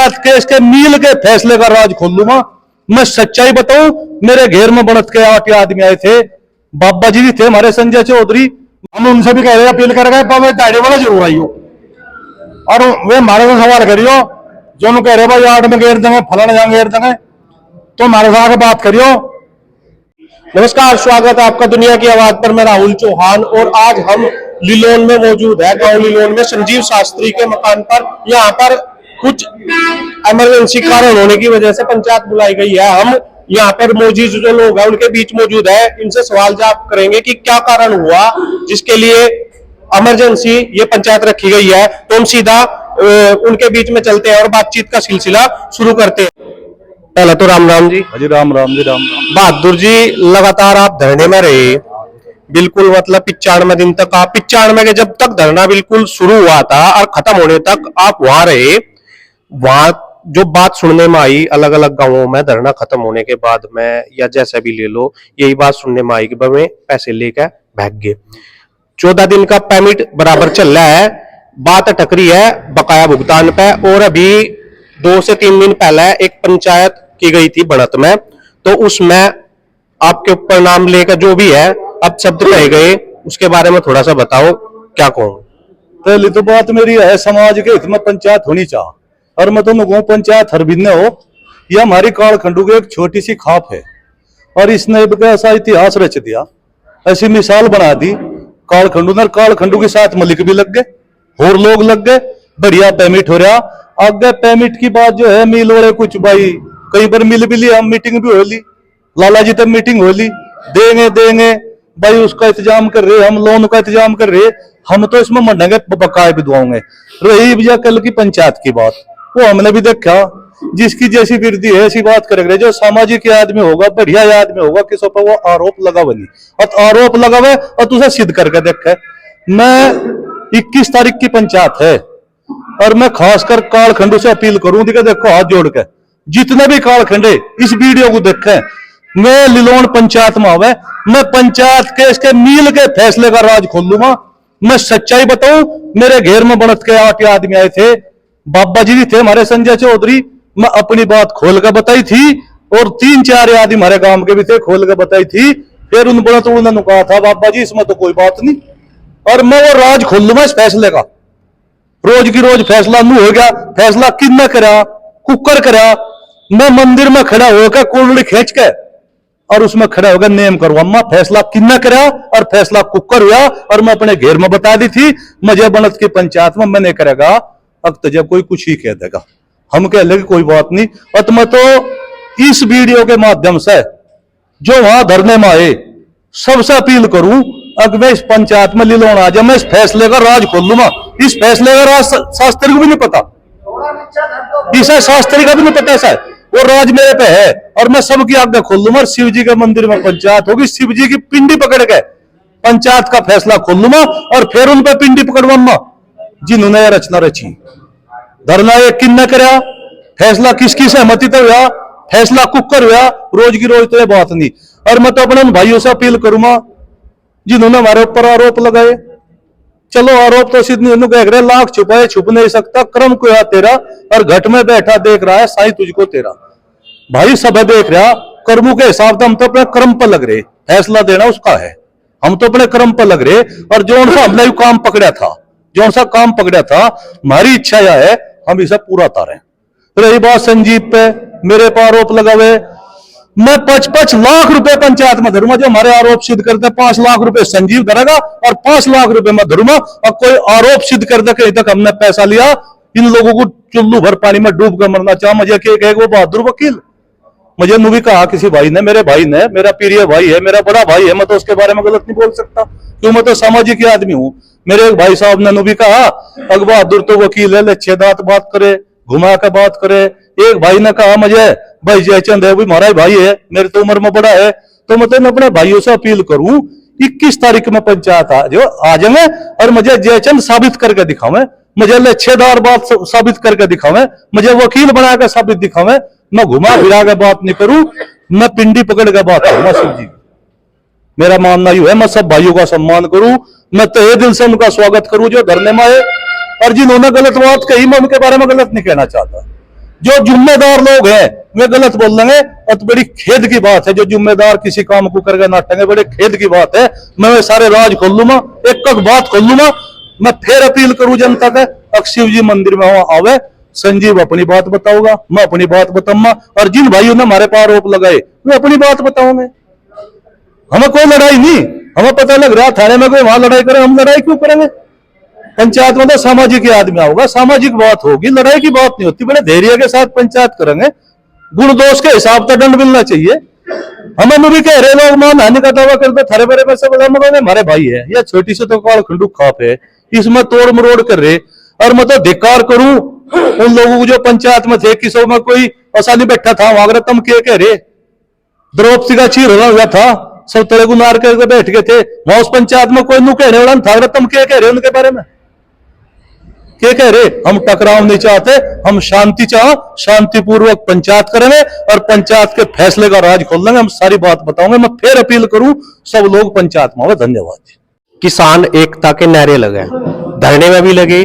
Panchayat case के मिल के फैसले का राज खोल लूंगा। मैं सच्चाई बताऊं, मेरे घेर में बढ़त के 8 आदमी आए थे, बाबा जी भी थे हमारे संजय चौधरी। हम उनसे भी कह रहे अपील कर गए पर दाढ़ी वाला जरूर आई हो, और वे हमारे से सवाल करियो जो कह रहे भाई 8 में घेर देंगे, फलाना जहां घेर देंगे, तो हमारे साथ बात करियो। नमस्कार, स्वागत है आपका दुनिया की आवाज पर। मैं राहुल चौहान और आज हम लिलोन में मौजूद है, गांव लिलोन में संजीव शास्त्री के मकान पर। यहाँ पर कुछ इमरजेंसी कारण होने की वजह से पंचायत बुलाई गई है। हम यहाँ पर मौजूद जो लोग हैं उनके बीच मौजूद है, इनसे सवाल जवाब करेंगे कि क्या कारण हुआ जिसके लिए इमरजेंसी ये पंचायत रखी गई है। तो हम सीधा उनके बीच में चलते हैं और बातचीत का सिलसिला शुरू करते हैं। पहले तो राम राम जी। जी राम राम जी राम राम। बहादुर जी, लगातार आप धरने में रहे, बिल्कुल मतलब 95 दिन तक। आप 95 के जब तक धरना बिल्कुल शुरू हुआ था और खत्म होने तक आप वहां रहे। वहां जो बात सुनने में आई अलग अलग गांवों में धरना खत्म होने के बाद में, या जैसा भी ले लो, यही बात सुनने में आई कि भाई पैसे लेकर भाग गए। 14 दिन का पेमेंट बराबर चल रहा है, बात अटक रही है बकाया भुगतान पे। और अभी 2 से 3 दिन पहले एक पंचायत की गई थी बढ़त में, तो उसमें आपके ऊपर नाम लेकर जो भी है अब शब्द कहे गए, उसके बारे में थोड़ा सा बताओ, क्या कहूं। पहली तो बात मेरी है, समाज के हित में पंचायत होनी चाहिए, और मैं तो कहूँ पंचायत हर भिन्न हो। यह हमारी कालखंडू की एक छोटी सी खाप है, और इसने ऐसा इतिहास रच दिया, ऐसी मिसाल बना दी कालखंडू ने। कालखंडू के साथ मलिक भी लग गए और लोग लग गए, बढ़िया पेमेंट हो रहा। आगे पेमेंट की बात जो है, मिल वाले कुछ भाई कई बार मिल भी लिया, मिटिंग भी हो ली, लाला जी तक मीटिंग हो ली, देंगे देंगे भाई, उसका इंतजाम कर रहे, हम लोन का इंतजाम कर रहे, हम तो इसमें मंडेंगे, बकाए भी दुआओंगे। रही भैया कल की पंचायत की बात, वो हमने भी देखा, जिसकी जैसी वृद्धि है ऐसी बात करेंगे। जो सामाजिक आदमी होगा, बढ़िया आदमी होगा, किसी पर वो आरोप लगा बनी, और आरोप लगावे और तुझे सिद्ध करके देखे। मैं 21 तारीख की पंचायत है, और मैं खासकर कालखंडों से अपील करूं, देखो हाथ जोड़ के, जितने भी कालखंड इस वीडियो को देखें, मैं लिलोन पंचायत में आवे, मैं पंचायत केस के मिल के फैसले का राज खोल लूंगा। मैं सच्चाई बताऊं, मेरे घेर में बढ़त के 8 आदमी आए थे, बाबा जी भी थे हमारे संजय चौधरी। मैं अपनी बात खोल कर बताई थी, और 3-4 आदमी हमारे गांव के भी थे, खोल कर बताई थी। फिर उन बढ़त उन्होंने कहा था, बाबा जी इसमें तो कोई बात नहीं, और मैं वो राज खोल लूंगा इस फैसले का। रोज की रोज फैसला नहीं हो गया, फैसला किन करा, कुकर करा। मैं मंदिर में खड़ा होकर कुंडली खींच के और उसमें खड़ा होकर नेम करूँ, अम्मा फैसला किन्ना करा और फैसला कुकर हुआ, और मैं अपने घेर में बता दी थी, मुझे बनत की पंचायत में मैंने करेगा। अब तो जब कोई कुछ ही कह देगा, हम कह लेंगे कोई बात नहीं। और मैं तो इस वीडियो के माध्यम से जो वहां धरने में आए सबसे अपील करूं, अगर मैं इस पंचायत में लिलोन आ जाए, मैं इस फैसले का राज खोल लूंगा। इस फैसले का राज शास्त्री को भी नहीं पता, इसे शास्त्री का भी नहीं पता, ऐसा वो राज मेरे पे है, और मैं सबकी आज्ञा खोल लूंगा। शिव जी के मंदिर में पंचायत होगी, शिव जी की पिंडी पकड़ के पंचायत का फैसला खोल लूंगा, और फिर उन पे पिंडी पकड़वा जिन्होंने यह रचना रची। धरना ये किन ने करा, फैसला किसकी सहमति तो हुआ, फैसला कुकर हुआ, रोज की रोज तो ये बात नहीं। और मैं तो अपने उन भाइयों से अपील करूंगा जिन्होंने हमारे ऊपर आरोप लगाए, चलो आरोप तो सिद्ध नहीं कह रहे, लाख छुपाए छुप नहीं सकता, क्रम को या तेरा, और घट में बैठा देख रहा है साईं तुझको तेरा। भाई सब देख रहा, कर्मों के हिसाब से हम तो अपने कर्म पर लग रहे, फैसला देना उसका है, हम तो अपने कर्म पर लग रहे। और जो सा हमने काम पकड़ा था, जो सा काम पकड़ा था, हमारी इच्छा यह है हम इसे पूरा उतारें। रही बात संजीव पे, मेरे पर आरोप लगावे, मैं 55 लाख रुपए पंचायत में धरूंगा। जो हमारे आरोप सिद्ध करते 5 लाख रुपए संजीव धरेगा, और 5 लाख रुपए मैं धरूंगा। और कोई आरोप सिद्ध कर दे कहीं तक हमने पैसा लिया, इन लोगों को चुल्लू भर पानी में डूब कर मरना चाह। मुझे क्या वो बहादुर वकील, मुझे नु भी कहा किसी भाई ने, मेरे भाई ने, मेरा प्रिय भाई है, मेरा बड़ा भाई है, मैं तो उसके बारे में गलत नहीं बोल सकता, क्यों मैं तो सामाजिक आदमी हूं। मेरे एक भाई साहब ने नु भी कहा, अग बहादुर तो वकील है, लच्छे दांत बात करे, घुमा के बात करे। एक भाई ने कहा मुझे, भाई जयचंद है, हमारा भाई है, मेरे तो उम्र में बड़ा है। तो मतलब अपने भाइयों से अपील करूं, 21 तारीख में पंचायत आ जाए, और मुझे जयचंद साबित करके दिखावे, मुझे लच्छेदार बात साबित करके दिखावे, मुझे वकील बना के साबित दिखावे। मैं घुमा फिरा के बात नहीं करूं, मैं पिंडी पकड़ के बात करूंगा। शिव जी मेरा मानना यू है, मैं सब भाइयों का सम्मान करूं, मैं तहे दिल से उनका स्वागत करूं जो धरने में आए, और जिन्होंने गलत बात कही मैं उनके बारे में गलत नहीं कहना चाहता। जो जिम्मेदार लोग हैं वे गलत बोल देंगे, और तो बड़ी खेद की बात है। जो जिम्मेदार किसी काम को करके नाटेंगे, बड़े खेद की बात है। मैं वे सारे राज खोल लूंगा, एक एक बात खोल लूंगा। मैं फिर अपील करूं जनता के, शिव जी मंदिर में आवे, संजीव अपनी बात बताऊंगा, मैं अपनी बात बताऊंगा, और जिन भाइयों ने हमारे पर आरोप लगाए वे अपनी बात बताओगे। हमें कोई लड़ाई नहीं, हमें पता लग रहा थाने में कोई वहां लड़ाई करे, हम लड़ाई क्यों करेंगे? पंचायत में तो सामाजिक आदमी होगा, सामाजिक बात होगी, लड़ाई की बात नहीं होती। बड़े धैर्य के साथ पंचायत करेंगे, गुण दोष के हिसाब से दंड मिलना चाहिए। हमें भी कह रहे लोग मान हानि का दावा करते थारे बारे में सब हमारे भाई है, यह छोटी सी तो काल खंडू खाप है, इसमें तोड़ मरोड़ कर रहे। और मैं तो धिक्कार करूं उन लोगों को जो पंचायत में थे, किसों में कोई असानी बैठा था वहां, तुम क्या कह रहे? द्रौपदी का चीर हुआ था, सब तरह गुनार करके बैठ गए थे वहां उस पंचायत में, कोई नु कहने वाला था। तुम क्या कह रहे उनके बारे में? क्या कह रहे? हम टकराव नहीं चाहते, हम शांति चाह, शांतिपूर्वक पंचायत करेंगे और पंचायत के फैसले का राज खोल देंगे। हम सारी बात बताऊंगे। मैं फिर अपील करूं सब लोग पंचायत में आओ। धन्यवाद। किसान एकता के नारे लगे, धरने में भी लगे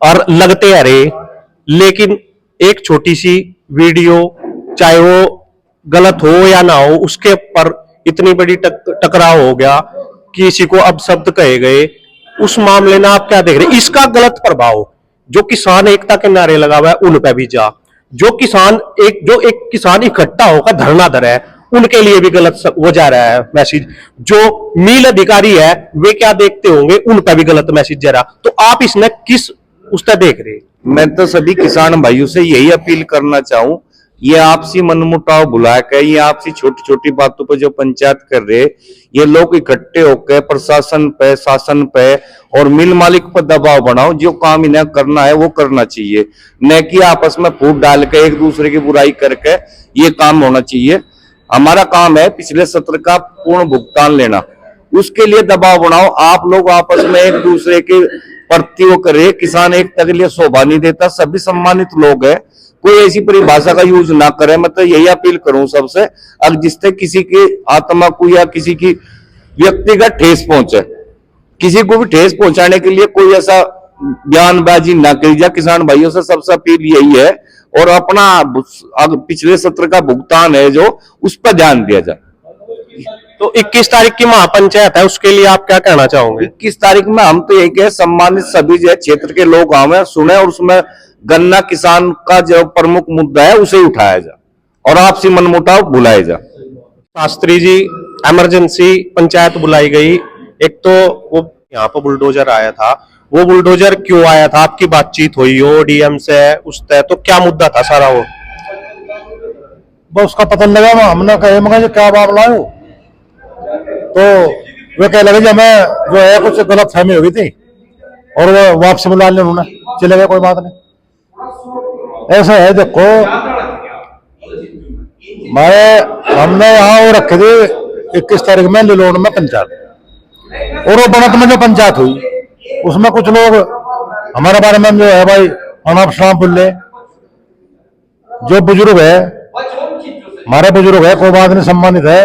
और लगते आ रहे, लेकिन एक छोटी सी वीडियो, चाहे वो गलत हो या ना हो, उसके पर इतनी बड़ी टकराव हो गया, किसी को अपशब्द कहे गए। उस मामले में आप क्या देख रहे हैं? इसका गलत प्रभाव जो किसान एकता के नारे लगा हुआ है उन पे भी जा, जो एक किसान इकट्ठा होकर धरना दे रहा है उनके लिए भी गलत हो जा रहा है मैसेज। जो मिल अधिकारी है वे क्या देखते होंगे, उन पे भी गलत मैसेज जा रहा। तो आप इसमें किस उसका देख रहे हैं? मैं तो सभी किसान भाइयों से यही अपील करना चाहूं, ये आपसी मनमुटाव भुला के, ये आपसी छोटी छोटी बातों पर जो पंचायत कर रहे, ये लोग इकट्ठे होकर प्रशासन पे, शासन पे और मिल मालिक पर दबाव बनाओ। जो काम इन्हें करना है वो करना चाहिए, न कि आपस में फूट डाल के एक दूसरे की बुराई करके ये काम होना चाहिए। हमारा काम है पिछले सत्र का पूर्ण भुगतान लेना, उसके लिए दबाव बनाओ। आप लोग आपस में एक दूसरे के प्रति वो करे। किसान एकता के लिए शोभा नहीं देता, सभी सम्मानित लोग हैं, कोई ऐसी परिभाषा का यूज ना करे। मैं तो यही अपील करूं सबसे, अब जिससे किसी की आत्मा को या किसी की व्यक्तिगत ठेस पहुंचे, किसी को भी ठेस पहुंचाने के लिए कोई ऐसा बयानबाजी ना करी जाए। किसान भाइयों से सबसे अपील यही है, और अपना पिछले सत्र का भुगतान है जो, उस पर ध्यान दिया जाए। तो 21 तारीख की महापंचायत है, उसके लिए आप क्या कहना चाहोगे? 21 तारीख में हम तो यही कहे, सम्मानित सभी जो क्षेत्र के लोग आवे, सुने और उसमें गन्ना किसान का जो प्रमुख मुद्दा है उसे उठाया जाए और आपसी मनमुटाव भुलाया जाए। शास्त्री जी, इमरजेंसी पंचायत बुलाई गई। एक तो वो यहाँ पर बुलडोजर आया था, वो बुलडोजर क्यों आया था? आपकी बातचीत हुई हो डीएम से, उससे तो क्या मुद्दा था सारा? वो बस उसका पता लगा, हमने कहे मगर क्या मामला है, तो वे कह लगे हमें जो है कुछ गलत फहमी हो गई थी और वो वापस बुला लिया उन्होंने, चले गए, कोई बात नहीं। ऐसा है, देखो हमने यहाँ वो रखे थे 21 तारीख में लिलोन में पंचायत, और वो बनत में जो पंचायत हुई उसमें कुछ लोग हमारे बारे में जो है भाई अनाप शनाप बोले। जो बुजुर्ग है, हमारे बुजुर्ग है, कोई बात नहीं, सम्मानित है,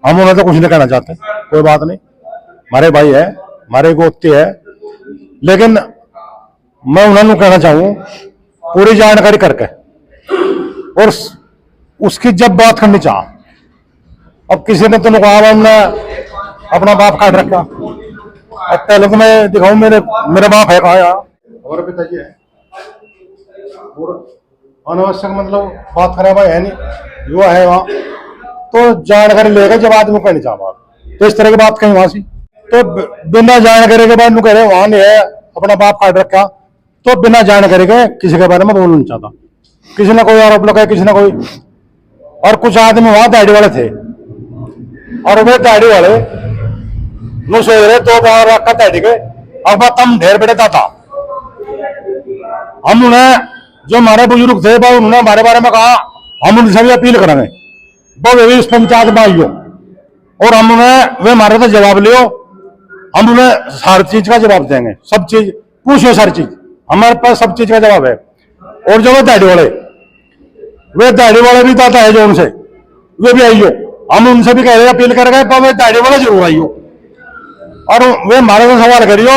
हम उन्हें तो कुछ नहीं कहना चाहते, कोई बात नहीं, हमारे भाई है, हमारे गोत्ती है। लेकिन मैं उन्हें कहना चाहूँ पूरी जानकारी करके, और उसकी जब बात करनी चाह। अब किसी ने तो कहा हमने अपना बाप काट रखा, अब पहले तो मैं दिखाऊं मेरे बाप है कहा, हमारे पिताजी है, और अनावश्यक मतलब बात करा भाई है नहीं, युवा है वहाँ, तो जानकारी लेकर जब आदमी कहनी चाह बात, तो इस तरह की बात कहीं वहां से, तो बिना जानकारी के बाद कह रहे वहां नहीं है, अपना बाप काट रखा, तो बिना जानकारी के किसी के बारे में बोलना नहीं चाहता। किसी ने कोई आरोप लगाया, किसी ने कोई, और कुछ आदमी वहां दाढ़ी वाले थे, और वे दाढ़ी वाले नु सोच रहे तो बाहर रखा दाढ़ी के, अब बात हम ढेर बेटे था। हम उन्हें जो हमारे बुजुर्ग थे भाई, उन्होंने हमारे बारे में कहा, हम उनसे भी अपील करेंगे वो इस पंचायत में आइयो, और हम उन्हें वे हमारे से जवाब लियो, हम उन्हें हर चीज का जवाब देंगे, सब चीज पूछो, सारी चीज हमारे पास सब चीज का जवाब है। और जो वे दाढ़ी वाले भी दाता है जो उनसे, वे भी आइयो, हम उनसे भी कह रहे हैं, अपील कर गए, पर वे दाढ़ी वाले जरूर आइयो, और वे हमारे से सवाल करियो,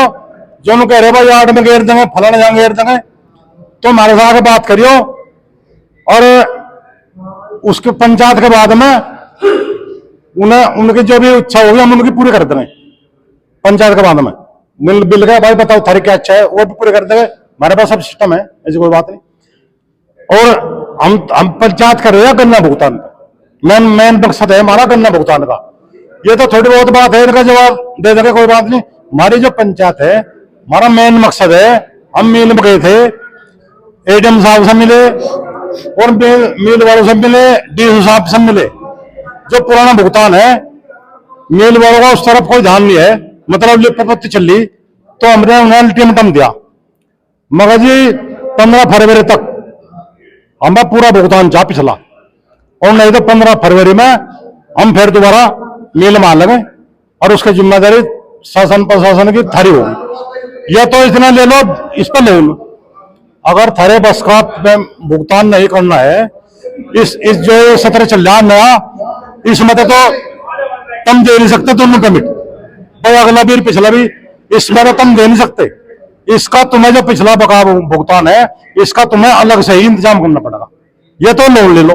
जो कह रहे भाई 8 में घेर देंगे, फलाना जहाँ घेर देंगे, तो हमारे साथ बात करियो, और उसके पंचायत के बाद में उन्हें उनकी जो भी इच्छा होगी हम उनकी पूरी कर देंगे। पंचायत के बाद में मिल बिल गया भाई बताओ थारी क्या अच्छा है वो भी पूरे कर देंगे। हमारे पास सब सिस्टम है, ऐसी कोई बात नहीं। और हम पंचायत कर रहे हैं गन्ना भुगतान का, मेन मकसद है हमारा गन्ना भुगतान का। ये तो थोड़ी बहुत बात है, इनका जवाब दे देंगे कोई बात नहीं। हमारी जो पंचायत है हमारा मेन मकसद है, हम मिल में गए थे, एडीएम साहब से मिले और मिल वालों से मिले, डीओ साहब से मिले। जो पुराना भुगतान है मिल वालों का उस तरफ कोई ध्यान नहीं है, मतलब जो प्रपत्ति चली तो हमने उन्हें अल्टीमेटम दिया मगर जी 15 फरवरी तक हमारा पूरा भुगतान चाह पिछला, और नहीं तो 15 फरवरी में हम फिर दोबारा मिल मान लगे और उसकी जिम्मेदारी शासन प्रशासन की थारी होगी। या तो इतना ले लो, इस पर ले लो। अगर थारे बस का भुगतान नहीं करना है, इस जो सत्र चल रहा नया, इसमें तो तुम दे नहीं सकते दोनों पेमेंट भाई, अगला भी पिछला भी, इसमें तो तुम दे नहीं सकते। इसका तुम्हें जो पिछला बका भुगतान है इसका तुम्हें अलग से ही इंतजाम करना पड़ेगा। ये तो लोन ले लो,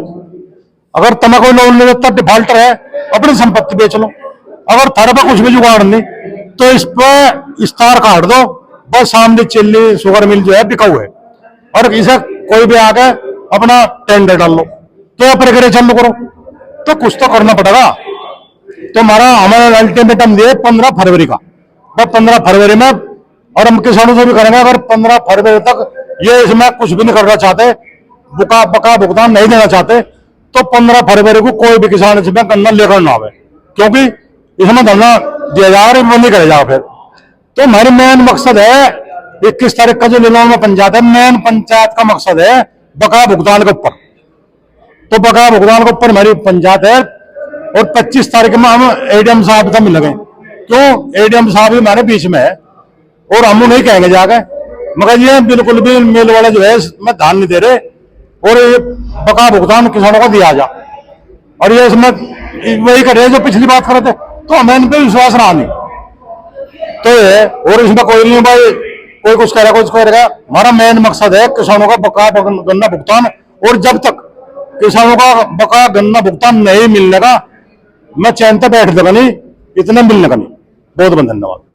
अगर तुम्हें कोई लोन ले लेता डिफॉल्टर है अपनी संपत्ति बेच लो। अगर थारे पर कुछ भी जुगाड़ नहीं तो इस पर इस्तार काट दो, बस सामने चिल्ली शुगर मिल जो है बिकाऊ है, और इसे कोई भी आके अपना टेंडर डाल लो तो प्रक्रिया चालू करो। तो कुछ तो करना पड़ेगा। तो हमारा अल्टीमेटम दिए 15 फरवरी का, 15 फरवरी में, और हम किसानों से भी करेंगे अगर 15 फरवरी तक ये इसमें कुछ भी नहीं करना चाहते, बका भुगतान नहीं देना चाहते, तो 15 फरवरी को कोई भी किसान इसमें गन्ना लेकर ना आवे, क्योंकि इसमें धरना दिया जाएगा वो नहीं करेगा फिर। तो हमारी मेन मकसद है 21 तारीख का जो नीलाम में पंचायत है, मेन पंचायत का मकसद है बकाया भुगतान के ऊपर। तो बकाया भुगतान के ऊपर हमारी पंचायत है, और 25 तारीख में हम एडीएम साहब से मिलेंगे। क्यों? एडीएम साहब भी हमारे बीच में है और हम नहीं कहेंगे जाके, मगर ये बिल्कुल भी मिल वाले जो है इसमें ध्यान नहीं दे रहे, और ये बकाया भुगतान किसानों को दिया जा, और ये इसमें वही कर रहे जो पिछली बात कर रहे थे, तो हमें इन पर विश्वास रहा नहीं। तो ये और इसमें कोई नहीं भाई, कोई कुछ कह रहा कुछ कह रहा। हमारा मेन मकसद है किसानों का बकाया गन्ना भुगतान, और जब तक किसानों का बकाया गन्ना भुगतान नहीं मिलने का मैं चैन से बैठ देगा नहीं, इतना मिलने का नहीं। बहुत बहुत धन्यवाद।